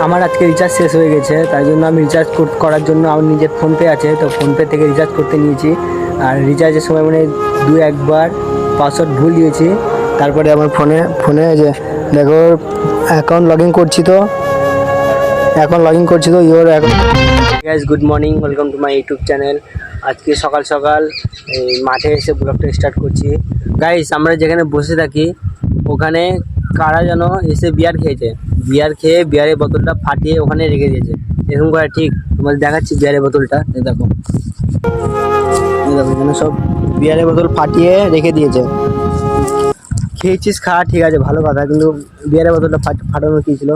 আমার আজকে রিচার্জ শেষ হয়ে গেছে, তাই জন্য আমি রিচার্জ করার জন্য আমার নিজের ফোনপে আছে, তো ফোনপে থেকে রিচার্জ করতে নিয়েছি। আর রিচার্জের সময় মানে একবার পাসওয়ার্ড ভুল দিয়েছি। তারপরে আমার ফোনে যে দেখো অ্যাকাউন্ট লগ ইন করছি, তো your guys good morning, welcome to my YouTube channel. আজকে সকাল সকাল এই মাঠে এসে ব্লগটা স্টার্ট করছি। গাইস আমরা যেখানে বসে থাকি ওখানে কারা যেন এসে বিয়ার খেয়ে বিয়ারের বোতলটা ফাটিয়ে ওখানে রেখে দিয়েছে। এরকম করা ঠিক? তোমাদের দেখাচ্ছি বিয়ারের বোতলটা, দেখো এখানে সব বিয়ারের বোতল ফাটিয়ে রেখে দিয়েছে। খেয়েছিস, খাওয়া ঠিক আছে, ভালো কথা, কিন্তু বিয়ারের বোতলটা ফাটানো কি ছিল?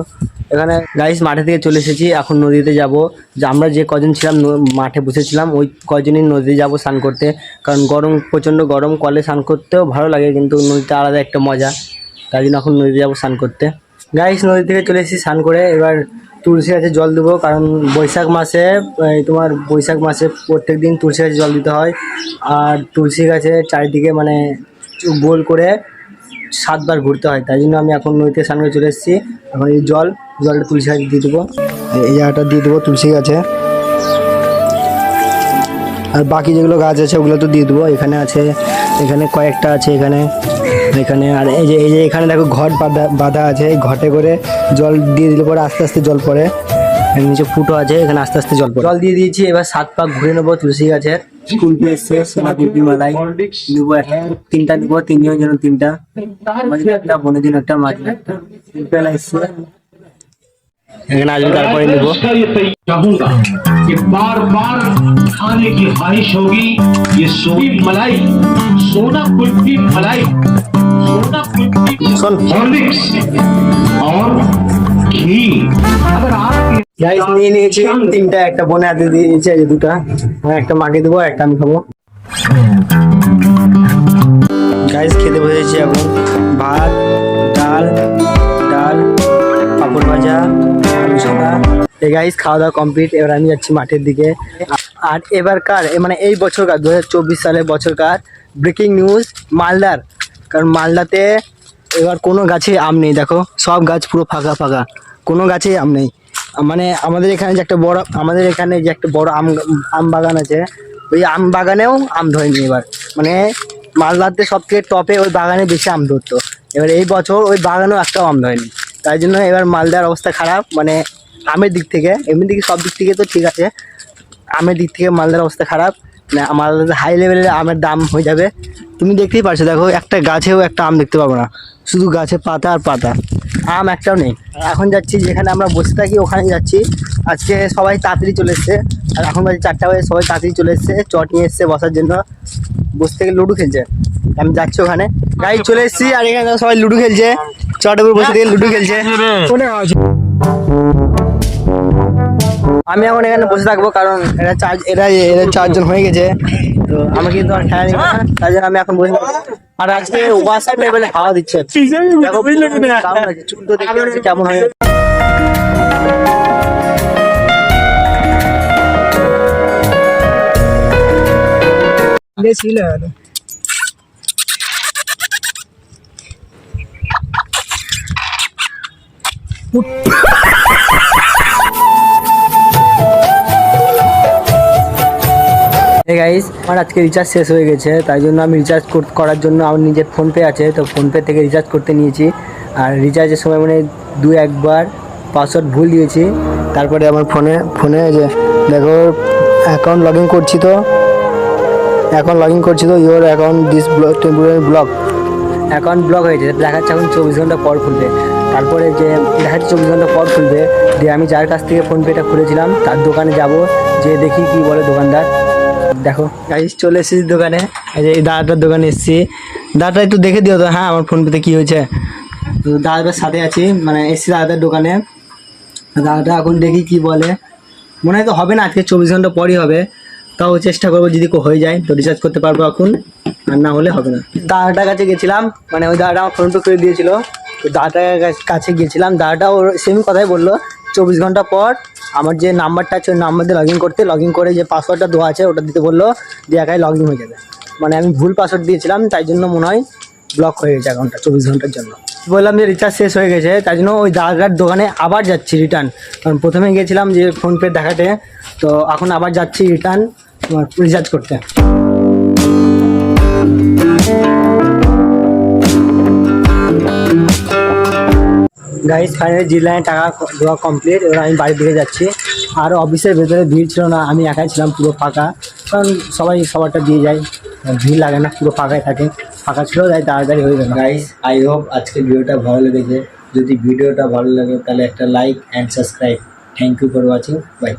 এখানে গাইস মাঠে থেকে চলে এসেছি, এখন নদীতে যাব। যে আমরা যে কজন ছিলাম মাঠে বসেছিলাম ওই কজনই নদীতে যাব স্নান করতে, কারণ প্রচণ্ড গরম, কলে স্নান করতেও ভালো লাগে কিন্তু নদীতে আলাদা একটা মজা, তাই জন্য এখন নদীতে যাবো স্নান করতে। গাইস নদী থেকে চলে এসেছি স্নান করে, এবার তুলসী গাছে জল দেবো, কারণ বৈশাখ মাসে প্রত্যেক দিন তুলসী গাছে জল দিতে হয়। আর তুলসী গাছে চারিদিকে মানে গোল করে 7 বার ঘুরতে হয়, তাই জন্য আমি এখন নদীতে স্নান করে চলে এসেছি। এখন এই জলটা তুলসী গাছে দিয়ে দেবো, এই জায়গাটা দিয়ে দেবো তুলসী গাছে। আর বাকি যেগুলো গাছ আছে ওগুলো তো দিয়ে দেবো। এখানে কয়েকটা আছে, এখানে আর এই যে এখানে দেখো ঘট বাঁধা আছে, এই ঘটে করে জল দিয়ে দিলে পরে আস্তে আস্তে জল পড়ে। নিচে ফুটো আছে, এখানে আস্তে আস্তে জল দিয়ে দিয়েছি। এবার 7 পাক ঘুরে নেবো তুলসী গাছের। কুলপি এসছে, সোনা কুলপি মালাই নেবো, 3টা নেবো, 3 জনের জন্য 3টা, একটা বোনের জন্য একটা, মাঝে একটা। পেলা এসছে, এখানে আসবে, তারপরে নেবো। चाहूंगा कि बार बार खाने की ख्वाहिश होगी ये सोनी मलाई, सोना कुल्फी मलाई, सोना कुल्फी हॉर्लिक्स और घी। अगर आप গাইস নিয়ে নিয়েছি 3টা, একটা বোনে হাতে দিয়ে দিয়েছে, এই 2টা, একটা মাকে দেবো, একটা আমি খাবো। গাইস খেতে বসেছি এখন, ভাত, ডাল, পাপড় ভাজা, আলু সাদা। এই গাইস খাওয়া দাওয়া কমপ্লিট, এবার আমি যাচ্ছি মাঠের দিকে। আর এবারকার মানে এই বছরকার 2024 সালের বছরকার ব্রেকিং নিউজ মালদার, কারণ মালদাতে এবার কোনো গাছে আম নেই, দেখো সব গাছ পুরো ফাঁকা, কোনো গাছে আম নেই। মানে আমাদের এখানে যে একটা বড় আম বাগান আছে, ওই আম বাগানেও আম ধরেনি এবার। মানে মালদাতে সব থেকে টপে ওই বাগানে বেশি আম ধরতো, এবার এই বছর ওই বাগানেও একটাও আম ধরেনি, তাই জন্য এবার মালদার অবস্থা খারাপ। মানে আমের দিক থেকে, এমনি দিকে সব দিক থেকে তো ঠিক আছে, আমের দিক থেকে মালদার অবস্থা খারাপ। মানে মালদাতে হাই লেভেলের আমের দাম হয়ে যাবে। তুমি দেখতেই পারছো, দেখো একটা গাছেও একটা আম দেখতে পাবো না, শুধু গাছে পাতা আর পাতা, আম একটাও নেই। এখন যাচ্ছি যেখানে আমরা বসে থাকি ওখানে যাচ্ছি। আজকে সবাই তাড়াতাড়ি চলে এসছে, আর এখন বাজে 4টা বাজে, সবাই তাড়াতাড়ি চলে এসছে, চট নিয়ে এসছে বসার জন্য, বসে থেকে লুডো খেলছে। আমি যাচ্ছি ওখানে, গাড়ি চলে এসেছি, আর এখানে সবাই লুডো খেলছে, চটের উপর বসে থেকে লুডো খেলছে। আমি এখন এখানে বসে থাকবো, কারণ এরা 4 জন হয়ে গেছে, তো আমাকে কিন্তু আর খেলা নিবে না, তাই জন্য আমি এখন বসে থাকবো। আর আজকে ওয়াসাপ লেভেলে হাওয়া দিচ্ছে, চুল তো দেখতে কেমন হয়। গাইস আমার আজকে রিচার্জ শেষ হয়ে গেছে, তাই জন্য আমি রিচার্জ করার জন্য আমার নিজের ফোনপে আছে, তো ফোনপে থেকে রিচার্জ করতে নিয়েছি। আর রিচার্জের সময় মানে একবার পাসওয়ার্ড ভুল দিয়েছি। তারপরে আমার ফোনে যে দেখো অ্যাকাউন্ট লগ ইন করছি, তো your account temporary block, account block হয়েছে, দেখাচ্ছে এখন 24 ঘন্টা পর খুলবে। তারপরে যে দেখাচ্ছে 24 ঘন্টা পর খুলবে, দিয়ে আমি যার কাছ থেকে ফোনপেটা খুলেছিলাম তার দোকানে যাব, যে দেখি কি বলে দোকানদার। দেখো গাইস চলে এসেছি দোকানে, এই দাদাটার দোকানে এসেছি। দাদাটা একটু দেখে দিও তো, হ্যাঁ আমার ফোনপেতে কী হয়েছে। তো দাদাটার সাথে আছি, মানে এসেছি দাদাটার দোকানে। দাদাটা এখন দেখি কি বলে, মনে হয় তো হবে না, আজকে 24 ঘন্টা পরই হবে, তাও চেষ্টা করবো, যদি হয়ে যায় তো রিচার্জ করতে পারবো এখন, আর না হলে হবে না। দাদাটার কাছে গেছিলাম, মানে ওই দাদাটা আমার ফোনপে করে দিয়েছিল, তো দাদাটার কাছে গিয়েছিলাম, দাদাটা ওর সেম কথাই বললো, 24 ঘন্টা পর আমার যে নাম্বারটা আছে ওই নাম্বার দিয়ে লগ ইন করে যে পাসওয়ার্ডটা দেওয়া আছে ওটা দিতে বললো, দিয়ে একাই লগ ইন হয়ে যাবে। মানে আমি ভুল পাসওয়ার্ড দিয়েছিলাম, তাই জন্য মনে হয় ব্লক হয়ে গেছে অ্যাকাউন্টটা 24 ঘন্টার জন্য। বললাম যে রিচার্জ শেষ হয়ে গেছে, তাই জন্য ওই দাদার দোকানে আবার যাচ্ছি রিটার্ন। কারণ প্রথমে গিয়েছিলাম যে ফোনপে দেখাতে, তো এখন আবার যাচ্ছি রিটার্ন তোমার রিচার্জ করতে। গাইস ফাইনালি জি লাইনে টাকা দেওয়া কমপ্লিট, এবার আমি বাড়ির দিকে যাচ্ছি। আর অফিসের ভেতরে ভিড় ছিল না, আমি একাই ছিলাম পুরো ফাঁকা, কারণ সবাই সবারটা দিয়ে যায়, ভিড় লাগে না, পুরো ফাঁকাই থাকে। ফাঁকা ছিল তাই তাড়াতাড়ি হয়ে গেল। গাইস আই হোপ আজকে ভিডিওটা ভালো লেগেছে। যদি ভিডিওটা ভালো লাগে তাহলে একটা like and subscribe. Thank you for watching, by.